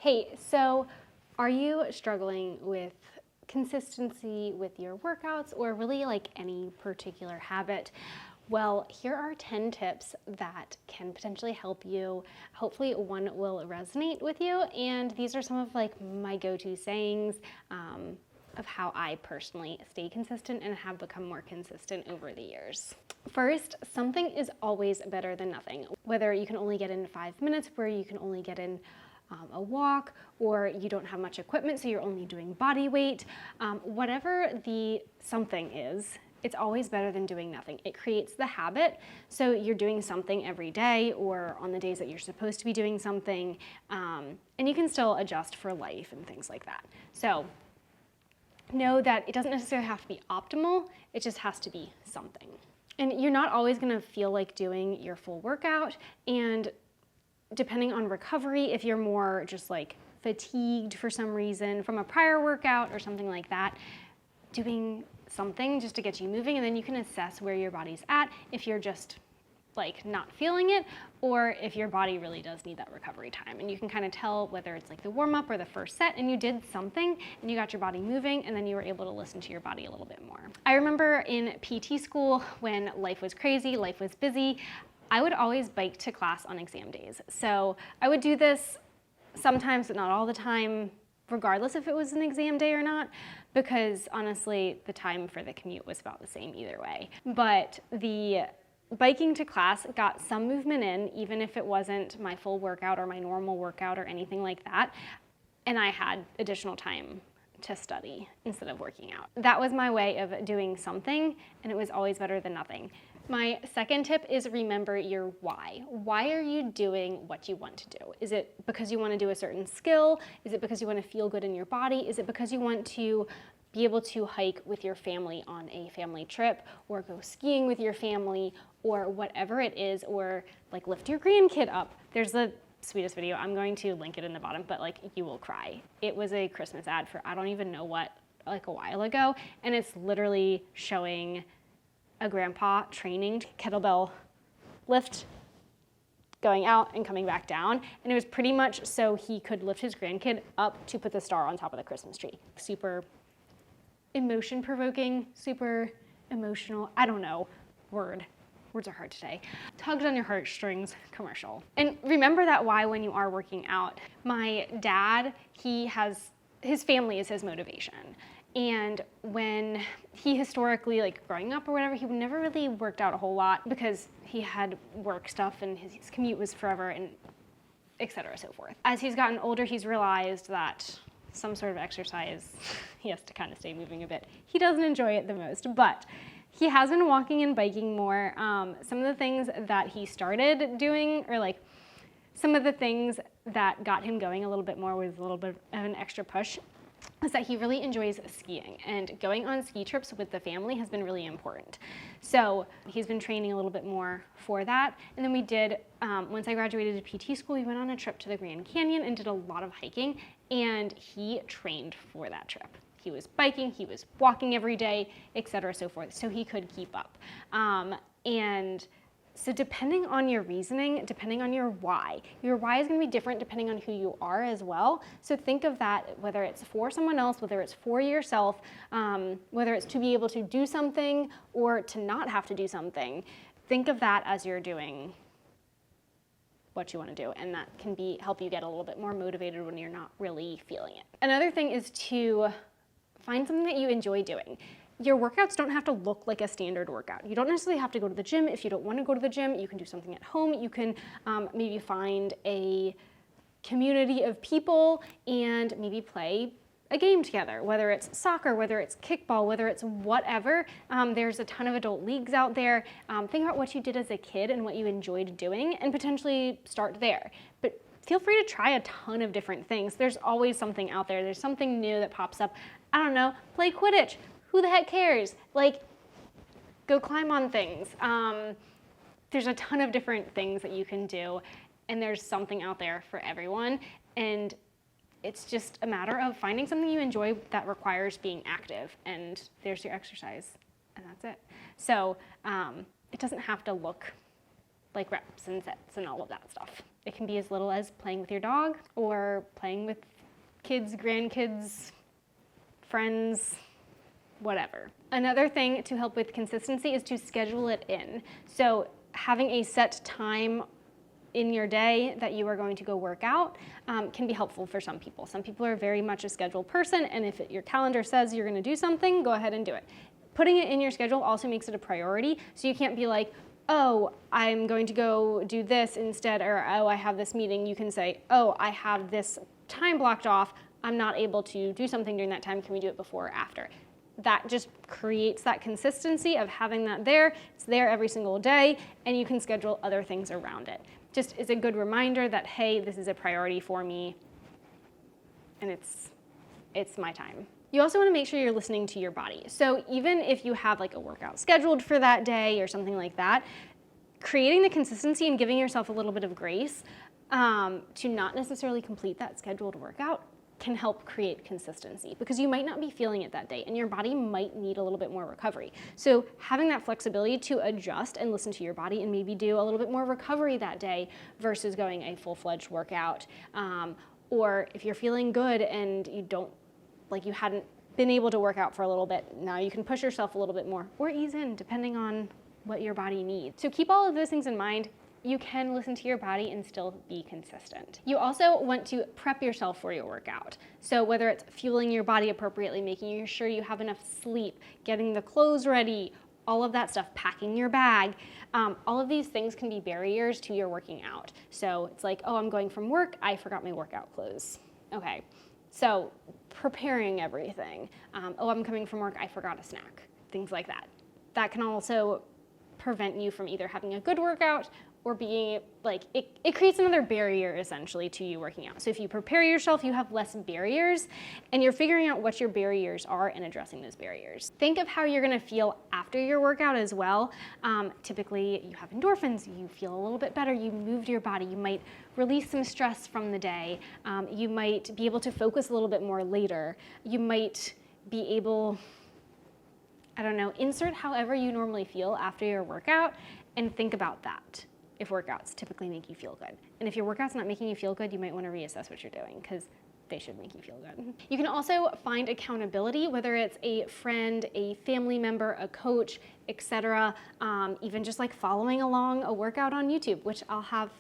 Hey, so are you struggling with consistency with your workouts or really like any particular habit? Well, here are 10 tips that can potentially help you. Hopefully one will resonate with you. And these are some of like my go-to sayings of how I personally stay consistent and have become more consistent over the years. First, something is always better than nothing. Whether you can only get in 5 minutes, where you can only get in a walk, or you don't have much equipment, so you're only doing body weight, whatever the something is, it's always better than doing nothing. It creates the habit, so you're doing something every day or on the days that you're supposed to be doing something, and you can still adjust for life and things like that. So know that it doesn't necessarily have to be optimal, it just has to be something. And you're not always gonna feel like doing your full workout, and depending on recovery, if you're more just like fatigued for some reason from a prior workout or something like that, doing something just to get you moving, and then you can assess where your body's at, if you're just like not feeling it, or if your body really does need that recovery time. And you can kind of tell whether it's like the warm up or the first set and you did something and you got your body moving and then you were able to listen to your body a little bit more. I remember in PT school when life was crazy, life was busy, I would always bike to class on exam days. So I would do this sometimes, but not all the time, regardless if it was an exam day or not, because honestly, the time for the commute was about the same either way. But the biking to class got some movement in, even if it wasn't my full workout or my normal workout or anything like that, and I had additional time to study instead of working out. That was my way of doing something, and it was always better than nothing. My second tip is remember your why. Why are you doing what you want to do? Is it because you want to do a certain skill? Is it because you want to feel good in your body? Is it because you want to be able to hike with your family on a family trip, or go skiing with your family, or whatever it is, or like lift your grandkid up? There's the sweetest video. I'm going to link it in the bottom, but like you will cry. It was a Christmas ad for I don't even know what, like a while ago, and it's literally showing a grandpa training kettlebell lift, going out and coming back down, and it was pretty much so he could lift his grandkid up to put the star on top of the Christmas tree. Super emotion provoking, super emotional, I don't know, words are hard today. Tugged on your heartstrings commercial. And remember that why when you are working out. My dad, his family is his motivation. And when he historically, like growing up or whatever, he never really worked out a whole lot because he had work stuff and his commute was forever, and et cetera, so forth. As he's gotten older, he's realized that some sort of exercise, he has to kind of stay moving a bit. He doesn't enjoy it the most, but he has been walking and biking more. Some of the things that he started doing, or like some of the things that got him going a little bit more with a little bit of an extra push, is that he really enjoys skiing, and going on ski trips with the family has been really important. So he's been training a little bit more for that. And then we did, once I graduated PT school, we went on a trip to the Grand Canyon and did a lot of hiking, and he trained for that trip. He was biking, he was walking every day, et cetera, so forth, so he could keep up. And so depending on your reasoning, depending on your why is gonna be different depending on who you are as well. So think of that, whether it's for someone else, whether it's for yourself, whether it's to be able to do something or to not have to do something. Think of that as you're doing what you want to do, and that can help you get a little bit more motivated when you're not really feeling it. Another thing is to find something that you enjoy doing. Your workouts don't have to look like a standard workout. You don't necessarily have to go to the gym. If you don't want to go to the gym, you can do something at home. You can maybe find a community of people and maybe play a game together, whether it's soccer, whether it's kickball, whether it's whatever. There's a ton of adult leagues out there. Think about what you did as a kid and what you enjoyed doing, and potentially start there. But feel free to try a ton of different things. There's always something out there. There's something new that pops up. I don't know, play Quidditch. Who the heck cares? Like, go climb on things. There's a ton of different things that you can do, and there's something out there for everyone. And it's just a matter of finding something you enjoy that requires being active, and there's your exercise, and that's it. So it doesn't have to look like reps and sets and all of that stuff. It can be as little as playing with your dog or playing with kids, grandkids, friends, whatever. Another thing to help with consistency is to schedule it in. So having a set time in your day that you are going to go work out can be helpful for some people. Some people are very much a scheduled person, and if your calendar says you're going to do something, go ahead and do it. Putting it in your schedule also makes it a priority, so you can't be like, oh, I'm going to go do this instead, or oh, I have this meeting. You can say, oh, I have this time blocked off. I'm not able to do something during that time. Can we do it before or after? That just creates that consistency of having that there. It's there every single day, and you can schedule other things around it. Just is a good reminder that, hey, this is a priority for me, and it's my time. You also want to make sure you're listening to your body. So even if you have like a workout scheduled for that day or something like that, creating the consistency and giving yourself a little bit of grace to not necessarily complete that scheduled workout can help create consistency, because you might not be feeling it that day and your body might need a little bit more recovery. So having that flexibility to adjust and listen to your body and maybe do a little bit more recovery that day versus going a full-fledged workout. Or if you're feeling good and you hadn't been able to work out for a little bit, now you can push yourself a little bit more or ease in depending on what your body needs. So keep all of those things in mind. You can listen to your body and still be consistent. You also want to prep yourself for your workout. So whether it's fueling your body appropriately, making sure you have enough sleep, getting the clothes ready, all of that stuff, packing your bag, all of these things can be barriers to your working out. So it's like, oh, I'm going from work, I forgot my workout clothes. Okay, so preparing everything. Oh, I'm coming from work, I forgot a snack, things like that. That can also prevent you from either having a good workout or being like, it creates another barrier essentially to you working out. So if you prepare yourself, you have less barriers, and you're figuring out what your barriers are and addressing those barriers. Think of how you're gonna feel after your workout as well. Typically you have endorphins, you feel a little bit better, you moved your body, you might release some stress from the day, you might be able to focus a little bit more later, you might be able, I don't know, insert however you normally feel after your workout and think about that. If workouts typically make you feel good. And if your workout's not making you feel good, you might want to reassess what you're doing, because they should make you feel good. You can also find accountability, whether it's a friend, a family member, a coach, etc. Even just like following along a workout on YouTube, which I'll have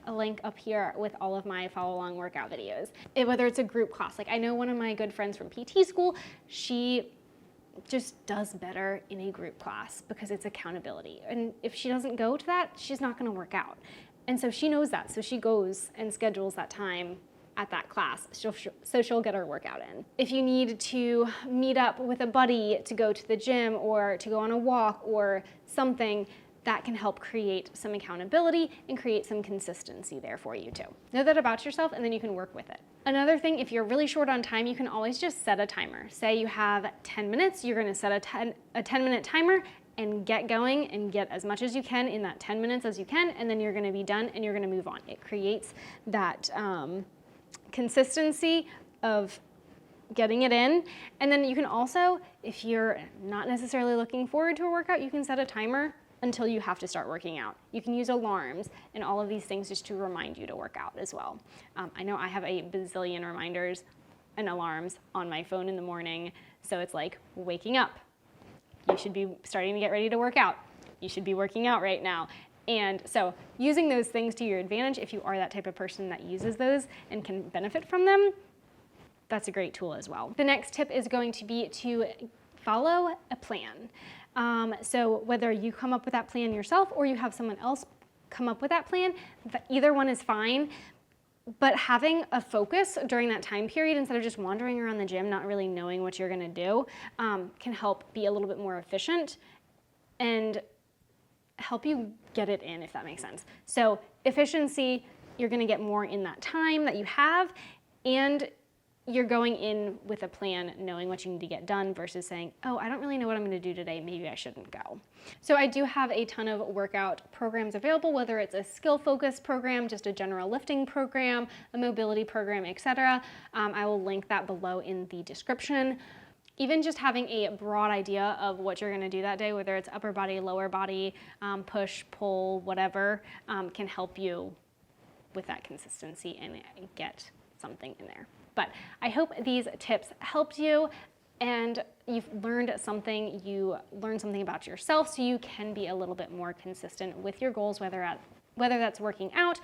a link up here with all of my follow along workout videos. Whether it's a group class, like I know one of my good friends from PT school, she just does better in a group class because it's accountability. And if she doesn't go to that, she's not gonna work out. And so she knows that, so she goes and schedules that time at that class, so she'll get her workout in. If you need to meet up with a buddy to go to the gym or to go on a walk or something, that can help create some accountability and create some consistency there for you too. Know that about yourself, and then you can work with it. Another thing, if you're really short on time, you can always just set a timer. Say you have 10 minutes, you're gonna set a 10-minute timer and get going and get as much as you can in that 10 minutes as you can, and then you're gonna be done and you're gonna move on. It creates that consistency of getting it in. And then you can also, if you're not necessarily looking forward to a workout, you can set a timer until you have to start working out. You can use alarms and all of these things just to remind you to work out as well. I know I have a bazillion reminders and alarms on my phone in the morning, so it's like waking up. You should be starting to get ready to work out. You should be working out right now. And so using those things to your advantage, if you are that type of person that uses those and can benefit from them, that's a great tool as well. The next tip is going to be to follow a plan. So whether you come up with that plan yourself or you have someone else come up with that plan, either one is fine. But having a focus during that time period, instead of just wandering around the gym, not really knowing what you're gonna do, can help be a little bit more efficient and help you get it in, if that makes sense. So efficiency, you're gonna get more in that time that you have, and you're going in with a plan, knowing what you need to get done versus saying, oh, I don't really know what I'm gonna do today, maybe I shouldn't go. So I do have a ton of workout programs available, whether it's a skill-focused program, just a general lifting program, a mobility program, etc. I will link that below in the description. Even just having a broad idea of what you're gonna do that day, whether it's upper body, lower body, push, pull, whatever, can help you with that consistency and get something in there. But I hope these tips helped you and you've learned something. You learned something about yourself so you can be a little bit more consistent with your goals, whether that's working out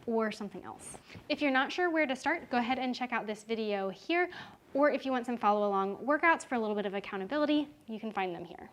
or something else. If you're not sure where to start, go ahead and check out this video here, or if you want some follow along workouts for a little bit of accountability, you can find them here.